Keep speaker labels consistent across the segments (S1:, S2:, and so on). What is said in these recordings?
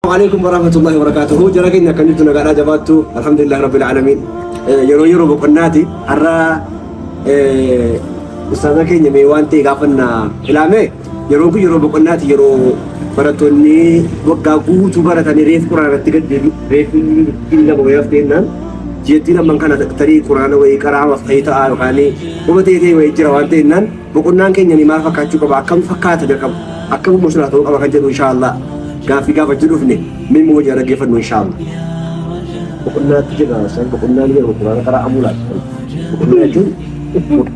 S1: عليكم ورحمة الله وبركاته. جركنا كنتو نقال جباتو الحمد لله رب العالمين. يرو بقناتي حرا أستاذنا كينيا ميوانتي قافنا إلامي يرو بقناتي يرو براتوني وقاقو تبارتاني ريف قرآن تقد ريف إلا بغيفتين جيتي لما كان تري قرآن ويقرأ وصحيطة وكاني وبتيتي ويجرى وانتين بقنان كينيا ما فكاتشو كبا كم فكات دركم أكم مشروع أو كان إن شاء الله قافي جلوفني من موجة رجفنا إن شاء الله. بقولنا تجينا سان بقولنا ليه بقولنا ترى أمولات بقولنا جون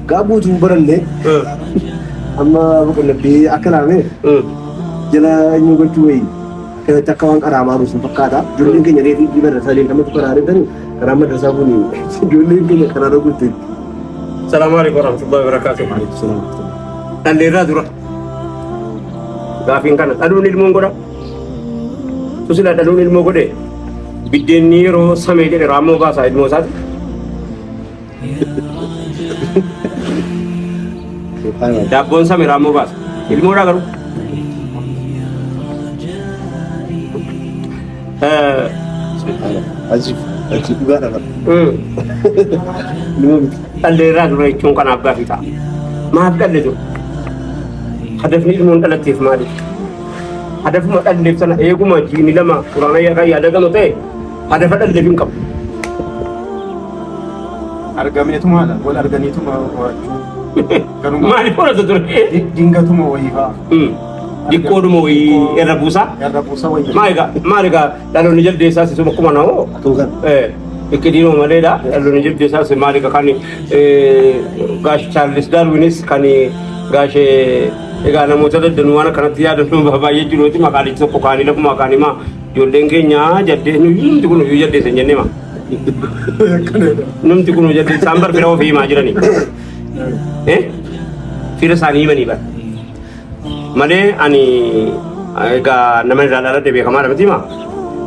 S1: قابو تبرني أما بقولنا في أكل عمي جلا نيوغل توي كذا تكوان أرام عروس فكاتا جولين كي نريد يبرر سالين كم تكون عارف تاني كرامة رسابوني جولين كي كنا رجوت.
S2: السلام عليكم ورحمة الله وبركاته.
S1: عليكم السلام.
S2: الليلة درا قافين كنا أدون المونغورا تسلا أدون المونغورة بدنيرو سميدي رامو باسا إدموسات دابون سمي رامو باس إدمورا كرو
S1: عجيب عجيب بقى
S2: الليلة درا يكون كنا بافيتا ما أبدأ هدفني المون التيف مالي هدف ما ألف سنة يقوم جيني لما قرانا يا كي هذا كانوا تي هدف ألفين كم
S3: أرجميتهم هذا ولا أرجميتهم كانوا
S2: ما نقول تدور
S3: دينغتهم ويها
S2: ديكودهم وي الربوسا
S3: ويها
S2: ما يقا لانه نجد ديسا سيسمى كمان هو
S1: توكل
S2: كدينو ماليدا لانه نجد ديسا سيسمى مالك كاني غاش تشارلز داروينس كاني غاش egaa namoota daddanuwaan akkanatti yaadannoo baay'ee jiruuti maqaan isa qokaanii lafa maqaan himaa ijoolleen keenya jaddee numti kun iyyuu jaddeessa hin jennee numti kun jaddee isaan barbira ofii himaa jiranii fira isaanii himanii bara malee ani egaa nama irraa dhaaladde beekamaa dhabati himaa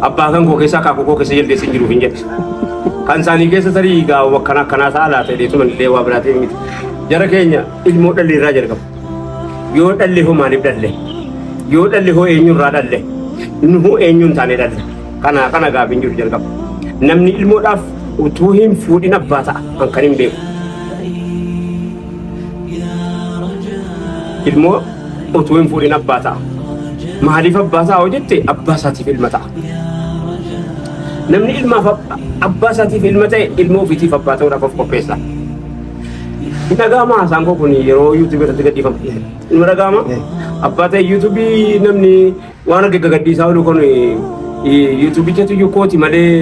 S2: abbaa kan koo keessaa akaakuu koo keessa jaldeessa hin jiruuf hin jedhe kan isaanii keessa tarii egaa wakkan akkanaa ta'a laata dheessuma illee waa biraatee miti jara keenya ilmoo dhalli irraa jalqabu yoo dhalli hoo maaliif dhalle yoo dhalli hoo eenyurraa dhalle nuhu eenyuun taane dhalle kana gaafiin jiru jalqaba namni ilmoodhaaf utuu hin fuudhin abbaa ta'a kan hin beeku ilmoo utuu hin fuudhin abbaa ta'a maaliif abbaa ta'a hoo jette abbaa isaatiif ilma ta'a namni ilmaaf abbaa isaatiif ilma ta'e ilmoo ofiitiif abbaa ta'uudhaaf of qopheessa. Nagama sangko kuni yeroo YouTube irratti gadhiifamu. Ilma nagama abbaa ta'e YouTube namni waan akka gadhiisaa oolu kun YouTube jetu yukooti malee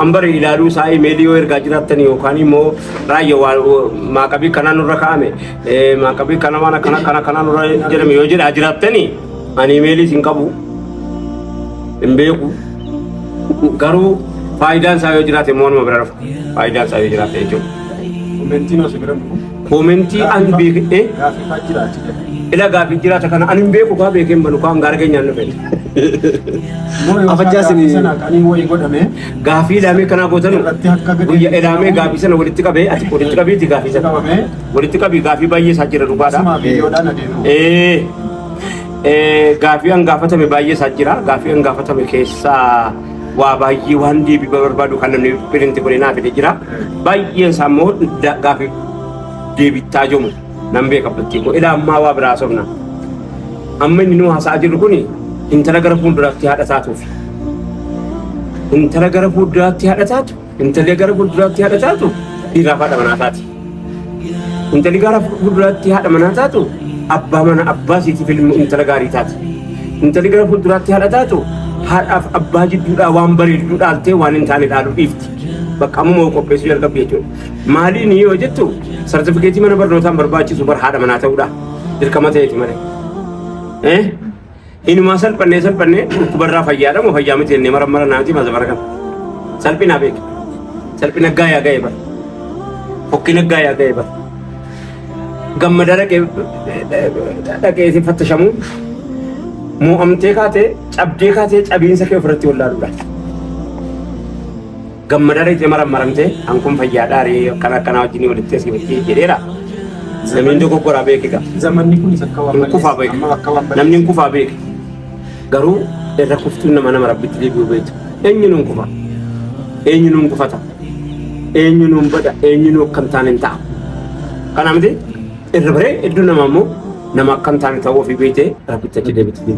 S2: ambar ilaaluu isaa emailii yoo ergaa jiraatanii yookaan immoo raayyaa maaqabii kanaan nurra kaa'ame maaqabii kana waan kana nurra jedhame yoo jedhaa jiraatanii ani emailii sin qabu hin beeku garuu faayidaan isaa yoo jiraate immoo nama bira dhufa faayidaan isaa yoo jiraate jechuudha. Komentii an beekee ila gaafii jiraata kana an hin beeku kaa beekee hin banu kaa hangaara keenyaan dhufe.
S1: Afajjaasini
S2: gaafii ilaamee kanaa gootan guyya ilaamee gaafii sana walitti qabee ati walitti qabeeti gaafii sana walitti qabii gaafii baay'ee isaa jira dhugaadha. Gaafii hangaafatame baay'ee isaa jira gaafii hangaafatame keessaa waa baay'ee waan deebii barbaadu kan namni birinti godhe naaf fide jira baay'een isaa immoo gaafii deebittaa jiru nan beeka battii koo ila ammaa waa biraa sobna amma inni nu haasa'aa jirru kuni intala gara fuulduraatti haadha taatuuf intala gara fuulduraatti haadha taatu intalli gara fuulduraatti haadha taatu dhiiraaf haadha manaa taati intalli gara fuulduraatti haadha manaa taatu abbaa mana abbaa siitiif ilmu intala gaarii taati intalli gara fuulduraatti haadha taatu haadhaaf abbaa jidduudhaa waan bareedu dhaaltee waan hin taane dhaaluu dhiifti bakka ammoo qopheessuu jalqabdi jechuudha maaliin yoo jettu sartifikeetii mana barnootaan barbaachisu bar haadha manaa ta'uudha dirqama ta'eeti malee inumaa salphannee dhukkubarraa fayyaadha moo fayyaa miti jennee mara naati mazabara kan salphina beek salphina gaayaa ga'ee bar fokkina gaayaa ga'ee bar gammada dhaqee fattashamuu mo'amtee kaatee cabdee kaatee cabiinsa kee ofirratti wallaaluudha. Gammada reetee marammaramtee hanqun fayyaadhaa akkanaa wajjin walitti asii wajjin jedheera. Namni dogoggoraa beekiga.
S3: Zamanni kun isa akka waan
S2: kufaa beeki. Namni kufaa beeki. Garuu irra kuftuun nama rabbitti deebi'u beektu. Eenyuun kufa. Eenyuun kufata. Eenyuun bada. Eenyuun akkam taane ta'a. Kana miti irra baree hedduu nama ammoo nama akkam taane ta'uu ofii beekte rabbitti achi deebi'u.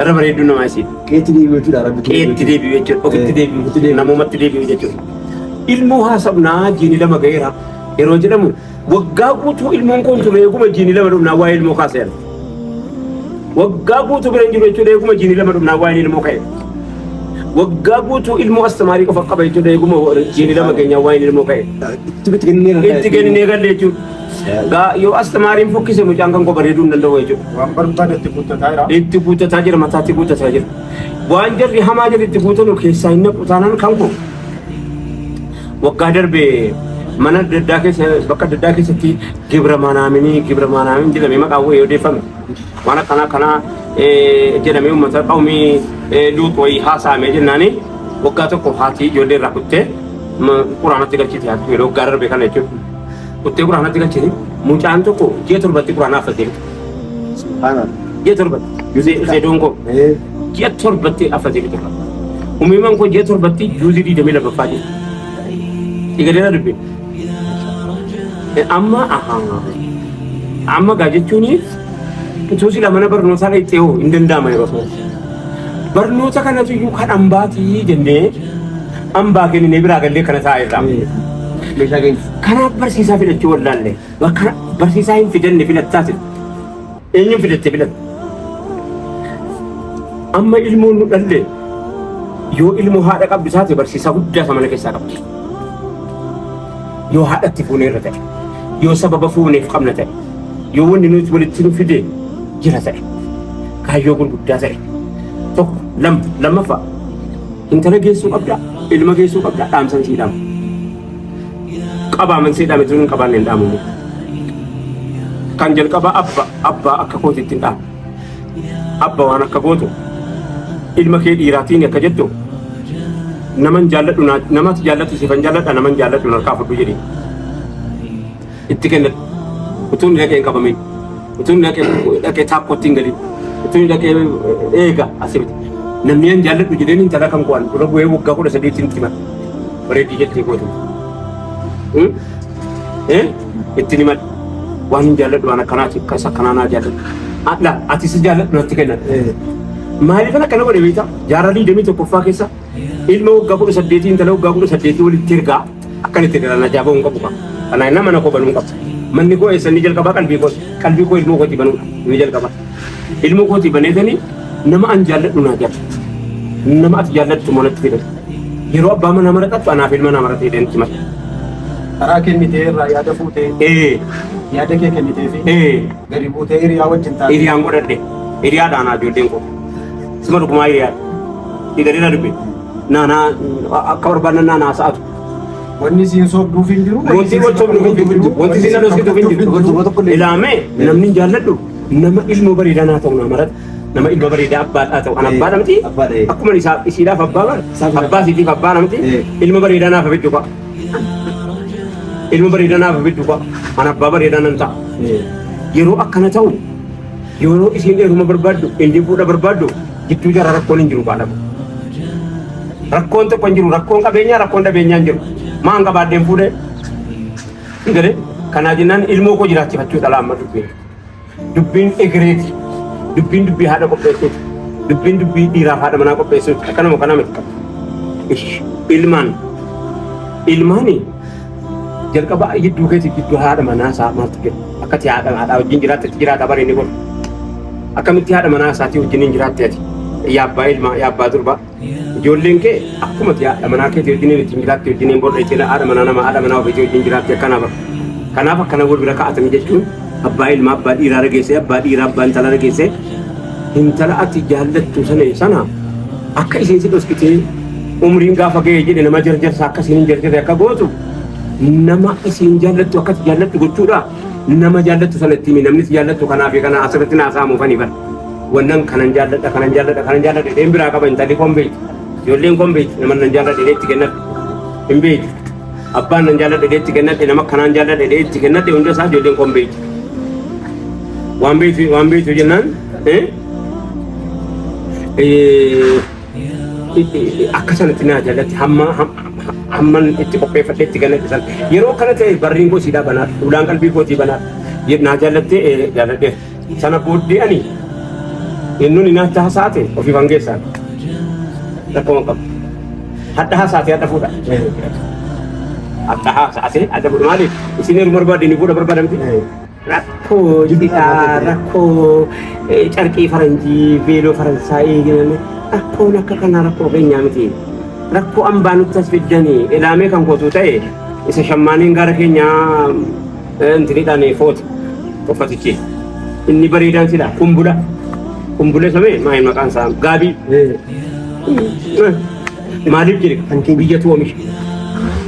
S2: Irra baree hedduu nama isii.
S1: Keetti deebi'u jechuudha rabbitti.
S2: Keetti deebi'u jechuudha. Ofitti deebi'u. Namumatti deebi'u jechuudha. Ilmoo haasabnaa jiini lama ga'eera yeroo jedhamu waggaa guutuu ilmoon kun ture eeguma jiini lama dhumnaa waa'ee ilmoo kaaseera. Waggaa guutuu bira jiru jechuudha eeguma jiini lama dhumnaa waa'ee ilmoo ka'e. Waggaa guutuu ilmoo astamaarii qofa qaba jechuudha eeguma jiini lama keenyaa waa'ee ilmoo ka'e. Itti kennee galle jechuudha. Yoo astamaariin fokkise mucaan kan koo bareeduu hin danda'u jechuudha.
S3: Waan barbaade itti guuttataa jira.
S2: Itti guuttataa jira mataatti guuttataa jira. Waan jarri hamaa jarri itti guutanu keessaa hin naqu taanaan kan koo. Waggaa darbee mana daddaa keessa bakka daddaa keessatti gibira maanaaminii jedhamee maqaa wayii odeeffame. Waan akkana jedhamee uummata qawmii luuxu wayii haasa'amee jennaani waggaa tokko haati ijoollee irraa kuttee quraanatti galchite haati yeroo waggaa darbee kana jechuudha. Kuttee quraanatti galchite mucaan tokko ji'a torbatti quraanaa affatee. Ji'a torbatti Yusee Donkoo ji'a torbatti affatee bitu. Uumimaan koo ji'a torbatti juuzii 22ffaa jiru. Igadena dubbe. Amma gaa jechuun utuu mana barnootaa dhaqxee hoo hin danda'ama yeroo sana. Barnoota kanatu iyyuu kan hambaatii jennee hambaa kennee biraa gallee kana taa'eerra. Kanaaf barsiisaa filachuu wallaalle. Bakka barsiisaa hin fidanne filattaati. Eenyuun fidatte filatte. Amma ilmoon nu dhalle yoo ilmoo haadha qabdu taate barsiisaa guddaa mana keessaa qabdi. Yoo haadhatti fuunee irra ta'e, yoo sababa fuuneef qabna ta'e, yoo wanni nuti walitti nu fide jira ta'e, kaayyoo gurguddaa ta'e, tokko lammaffaa intala geessuu qabda, ilma geessuu qabda, dhaamsan sii dhaamu. Qabaaman sii dhaame tun hin qabaanne hin dhaamu. Kan jalqabaa abbaa akka kootiitti hin dhaamu. Abba waan akka gootu ilma kee dhiiraatiin akka jettu naman jaalladhu namatti jaallatu sifan jaalladha naman jaalladhu narkaa fudhu jedhi itti kennatu utuun dhaqee hin qabamin utuun dhaqee taakkootti hin galin utuun dhaqee eega asirratti namni an jaalladhu jedheen intala kan qo'an dura bu'ee waggaa 13 itti himata bareeddii jettee gootu itti himadhu waan hin jaalladhu waan akkanaati akkas akkanaa naa jaalladhu ati si jaalladhu natti kennan maaliif akkana godhe beektaa jaarraa 21ffaa keessa ilma waggaa 18 intala waggaa 18 walitti ergaa akkanitti dhala ajaa'ibaa hin qabu kana nama mana koo banuu qaba manni koo eessa ni jalqabaa qalbii koo ilmoo kooti banuudha ni jalqabaa ilmoo kooti baneetanii nama an jaalladhu naa jaalladhu nama ati jaallattu molatti fidatu yeroo abbaa mana maratatu anaaf ilma nama maratee deemti mata
S3: karaa kennitee irraa yaada fuutee yaada kee kennitee fi gadi buutee hiriyaa wajjin taate
S2: hiriyaan godhadhe hiriyaadhaan ijoolleen koo sima dhugumaa hiriyaadha hidhadheera dubbe naanaa akka barbaadan naanaa sa'atu.
S3: Wanni siin soobduuf hin jiru.
S2: Wanti soobduuf hin jiru. Wanti siin soobduuf hin jiru. Ilaamee namni jaalladhu nama ilmoo bareedaa naa ta'u naa marata nama ilma bareedaa abbaadhaa ta'u an abbaadha miti akkuma isiidhaaf abbaa bara abbaa isiitiif abbaadha miti ilma bareedaa naaf abiddu qa'a. Ilma bareedaa naaf abiddu qa'a an abbaa bareedaa nan ta'a. Yeroo akkana ta'u yeroo isiin dheeruma barbaaddu inni fuudha barbaaddu gidduu jara rakkoon hin jiru baadhamu. Rakkoon tokko hin jiru rakkoon qabeenyaa rakkoon dhabeenyaa hin jiru maan qabaadheen fuudhee gade kanaa jennaan ilmoo koo jiraachifachuu dhala amma dubbiin egereeti dubbii haadha qopheessuuti dubbiin dubbii dhiiraaf haadha manaa qopheessuuti akkanuma kana miti ilmaani jalqaba gidduu keetii gidduu haadha manaa isaa maaltu jedhu akkati haadha wajjin jiraattetti jiraata bareenni godhu akkamitti haadha manaa isaatii wajjin hin jiraatte ati yaabbaa ilmaa yaabbaa durbaa ijoolleen kee akkuma haadha manaa keetii wajjin ittiin jiraatte wajjin hin bodheetiin haadha manaa ofii wajjin jiraatte kanaaf akkana wal bira kaa'atanii jechuun abbaa ilmaa abbaa dhiiraa rageessee abbaa dhiiraa abbaa intala rageessee intala ati jaallattu sana akka isiin si dhoskitee umriin gaafa ga'ee jedhe nama jarjarsa akka isiin hin jarjarre akka gootu nama isiin jaallattu akkati jaallattu gochuudha nama jaallattu sanatti himi namni jaallattu kanaaf kana asirratti naasaa muufanii bara wannan kanan jaalladha dheen biraa qaba intalli kombeeti ijoolleen kombeeti nama nan jaalladha dheetti kennadhe hin beeku abbaan nan jaalladha dheetti kennadhe nama kanaan jaalladha dheetti kennadhe hunda isaa ijoolleen kombeeti waan beetu jennaan akka sanatti naa jalatti hamman itti qopheeffadhee itti galatti san yeroo kana ta'e barriin koo siidhaa banaadha ulaan qalbii kootii banaadha naa jallattee jaalladhee sana booddee ani yennuun inaatti hasaate ofii fangeessaan rakkoo qabu hadda hasaate hadda fuudha hadda hasaate hadda fuudha maaliif isin heeru barbaadde ni fuudha barbaadamti rakkoo jidhaa rakkoo carqii faranjii beeloo faransaayii rakkoon akka kanaa rakkoo keenyaa miti rakkoo ambaa nutti as fiddanii ilaamee kan kootuu ta'e isa shammaaniin gara keenyaa intiniidhaan footi uffatichi inni bareedaan sila kumbula samee maal maqaan isaa gaabii maaliif jedhe biyyatu oomisha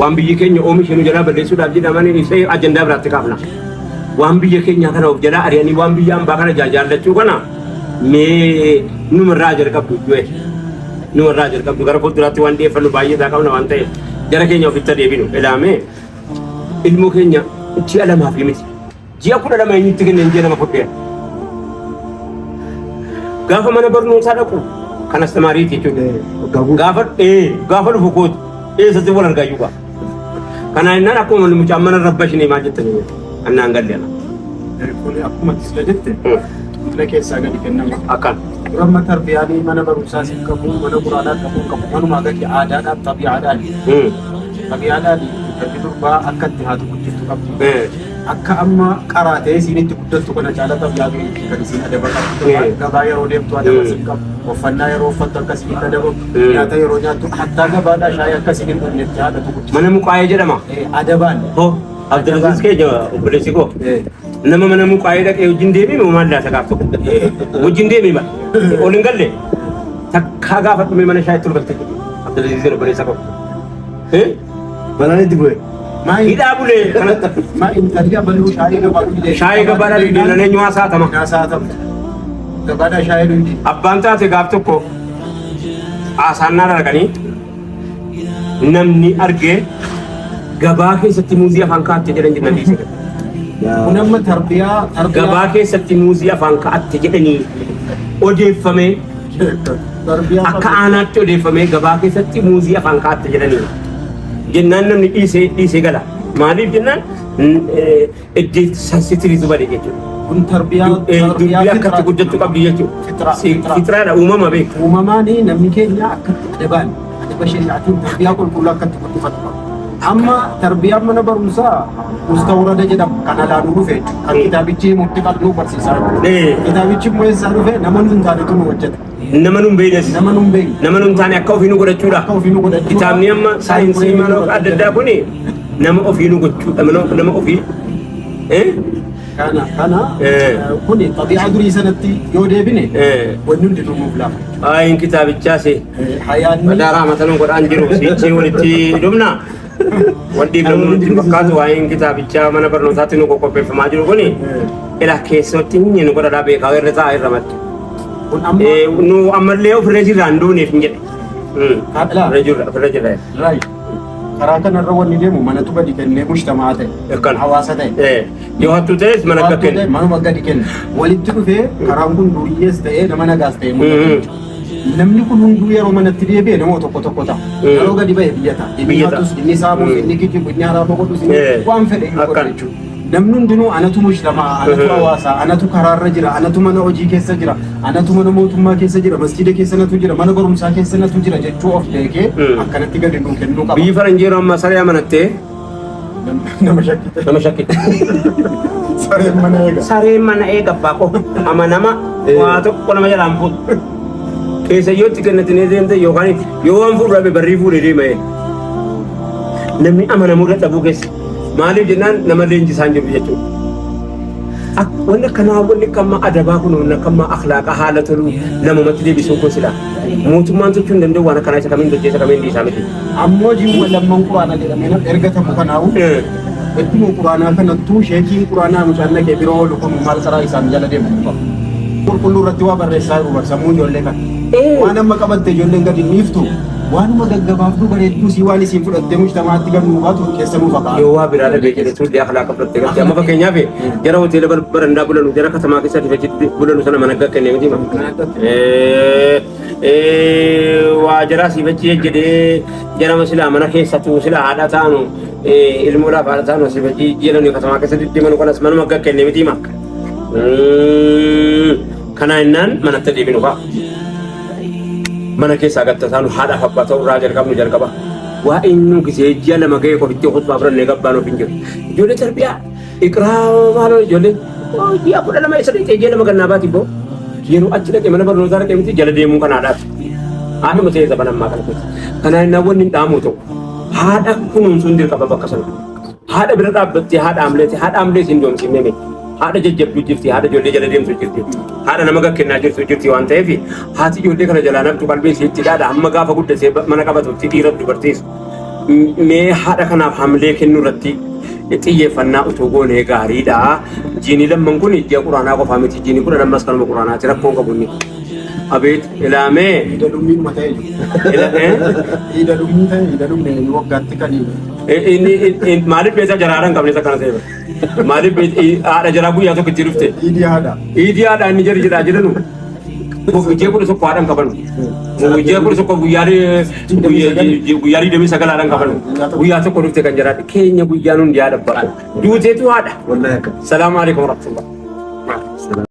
S2: waan biyyi keenya oomishe nu jalaa balleessuudhaaf jedhamanii isee ajandaa biraatti kaafna waan biyya keenya kana of jalaa ari'anii waan biyya ambaa kana jaallachuu kana mee numarraa jalqabdu du'e numarraa jalqabdu gara fuulduraatti waan dhiyeeffannu baay'ee isaa qabna waan ta'eef jara keenya ofitti deebinu ilaamee ilmoo keenya ji'a lamaa fi miti ji'a 12 eenyutti kenneen ji'a nama fudhee gaafa mana barnootaa dhaqu kan astamaariiti jechuudha gaafa dhufu kooti eessatti wal argaa iyyuu kana innaan akkuma mucaan mana rabbashinee maal jettanii annaan galleena.
S3: Akkuma tisla jette Kutla keessaa gadi kennamu.
S2: Akkan.
S3: Amma tarbiyaanii mana barumsaa siin qabu, mana quraanaa qabu, manuma gadi aadaadhaaf tabi'aadhaan. Tabi'aadhaan gadi durbaa akka itti haatu guddiftu qabdu. Akka amma qaraatee isiin itti guddattu kana caala tabi'aatu kan isiin adaba qabdu. Gabaa yeroo deemtu adaba siin qabu. Uffannaa yeroo uffattu akka isiin adaba. Nyaata yeroo nyaattu hattaa gabaadhaa shaayii akka isiin dhugnetti haadhatu guddiftu.
S2: Mana mukaayee jedhama.
S3: Adabaan.
S2: Abdulaziz keenya obboleessi koo. Nama mana mukaayee dhaqee wajjin deemee moo maal laata gaaftu? Wajjin deemee ba? Oliin galle takkaa gaafa dhumee mana shaayii tul galte. Abdulaziz obboleessa koo.
S1: Banaan itti bu'e.
S2: Hidhaa bulee kanatti.
S3: Maa intalli abaluu shaayii gabaadhaa.
S2: Shaayii gabaadhaa dhiibbaa eenyu haasa'atama.
S3: Haasa'atama. Gabaadhaa shaayii dhundi.
S2: Abbaan taate gaaf tokko haasaannaa dhaqanii namni argee gabaa keessatti muuzii afaan kaa'atte jedhan jennan dhiise.
S3: Kun amma tarbiyaa
S2: gabaa keessatti muuzii afaan kaa'atte jedhanii odeeffamee akka aanaatti odeeffamee gabaa keessatti muuzii afaan kaa'atte jedhanii jennaan namni dhiisee gala. Maaliif jennaan iddoo sansitiriitu bade jechuudha.
S3: Kun tarbiyaa
S2: akkatti guddachuu qabdi jechuudha. Fitiraadha uumama beeku.
S3: Uumamaan namni keenya akkatti adabaan adaba shari'aatiin tarbiyaa qulqulluu akkatti guddifatu qaba. Amma tarbiyaan mana barumsaa mustawrada jedhama kan alaanuu dhufe kan kitaabichi murtii qal'uu barsiisaa kitaabichi immoo eessaa dhufe nama nuun taanetu nu hojjeta.
S2: Nama nuun beeynes.
S3: Nama nuun beeyne.
S2: Nama nuun taane akka ofii nu godhachuudha.
S3: Akka ofii nu godhachuudha.
S2: Kitaabni amma saayinsii mana adda addaa kuni nama ofii nu gochuudha nama ofii.
S3: Kana kuni tabi'aa durii sanatti yoo deebine wanni hundi dhumuuf lafa.
S2: Ayin kitaabichaa see.
S3: Hayaanni.
S2: Madaaraa matanuun godhaan jiru siichee walitti dhumna. Wanti nuti fakkaatu waa'een kitaabichaa mana barnootaatti nu qopheeffamaa jiru kuni ila keessatti nu godhadhaa beekaa irra taa'aa irra madda. Nu ammallee ofirra jiraan duuneef hin jedhe. Ofirra jirra.
S3: Karaa kanarra wanni deemu manatu gadi kennee mushtamaa ta'e hawaasa ta'e.
S2: Yoo hattuu ta'es mana akka kenne.
S3: Manuma gadi kenne. Walitti dhufee karaan kun duriyyees ta'ee nama nagaas ta'e mul'atu. Namni kun hunduu yeroo manatti deebi'e namoota tokko ta'a. Yeroo gadi ba'e biyyata. Inni hattus, inni saamus, inni kijibu, inni haaraa boqotus, waan fedhe hin godhu jechuudha. Namni hundinuu anatu mushtamaa, anatu hawaasaa, anatu karaarra jira, anatu mana hojii keessa jira, anatu mana mootummaa keessa jira, masjiida keessa natu jira, mana barumsaa keessa natu jira jechuu of beekee akkanatti gadi nuu kennuu qaba.
S2: Biyyi faranjeeroo amma saree amanattee
S3: nama shakkite.
S2: nama shakkite.
S3: Sareen mana eega.
S2: Sareen mana eega baaqoo amanama waa tokko nama jalaan fuudhu. Keessayyootti kennatinee deemte yookaan yoo waan fuudhame barrii fuudhee deemee namni amanamuu dadhabuu keessa. Maaliif jennaan nama leenjisaan jiru jechuudha. Wanni akkanaa wanni kamma adabaa kun wanni kamma akhlaaqa haala tolu namumatti deebisuu kun sila. Mootummaan sochuu hin danda'u waan akkanaa isa kamiin hojjeta kamiin dhiisaa miti.
S3: Ammoo jiruun lamman quraana jedhamee ergatamu kanaawu hedduu quraanaa kanattuu sheekiin quraanaa mucaan naqee biroo oolu kun maal karaa isaan jala deemu qaba. Qulqulluu irratti waa barreessaa jiru sammuun ijoollee kana. Waan amma qabatte ijoolleen gadi niiftu waanuma gaggabaabduu bareedduu si waan isin fudhattee mujtamaatti galuu baatu keessanuu fakkaata.
S2: Yoo waa biraa dhabee jedhe tuuti akhlaaqa fudhattee galti. Amma fakkeenyaaf jara hoteela barandaa bulanu jara katamaa keessatti fachitti bulanu sana mana akka kennee miti waa jara si fachi jedhee jara masilaa mana keessattuu silaa haadha taanu ilmoodhaaf haadha taanu si fachi jedhanii katamaa keessatti deemanu kanas manuma akka kennee miti ma. Kana innaan manatti deebinu fa'a. Mana keessaa gatta taanu haadhaaf abbaa ta'uu irraa jalqaba. Waa inni gisee ji'a lama ga'ee qofitti khutbaa fudhannee gabbaan ofiin jiru. Ijoollee tarbiyaa iqraa maaloo ijoollee ji'a 12 isa dhiqee ji'a lama gannaa baati boo. Yeroo achi dhaqee mana barnootaa dhaqee miti jala deemuu kan haadhaati. Haadha matee zaban ammaa kana keessa. Kana innaan wanni hin dhaamu ta'u. Haadha kunuunsuun dirqama bakka sana. Haadha bira dhaabbattee haadha amlee siin doomsinnee mee. Haadha jajjabduu jirti, haadha ijoollee jala deemtu jirti, haadha nama gakkennaa jirti waan ta'eef haati ijoollee kana jalaa naftu qalbii isiitti dhaadha hamma gaafa guddatee mana qabatutti dhiira dubartiis. Mee haadha kanaaf hamilee kennuu irratti xiyyeeffannaa utuu goonee gaariidha. Jiini lamman kun ji'a quraanaa qofaa miti, jiini 12 kanuma quraanaati rakkoon qabu inni. Abeet ilaamee.
S3: Ida dhummii matee jiru. Ida dhummii waggaatti kan
S2: inni. Maaliif beekaa jaraadhaan qabne isa kana ta'e? Maaliif haadha jaraa guyyaa tokko itti dhufte? Iidii haadha inni jari jedhaa jedhanu. Guyyaa 11 haadhaan qabanu. Guyyaa 11 guyyaa 29 haadhaan qabanu. Guyyaa tokko dhufte kan jaraadha. Keenya guyyaan hundi haadha ba'a. Duuteetu haadha. Salaamu alaikum warahmatullah.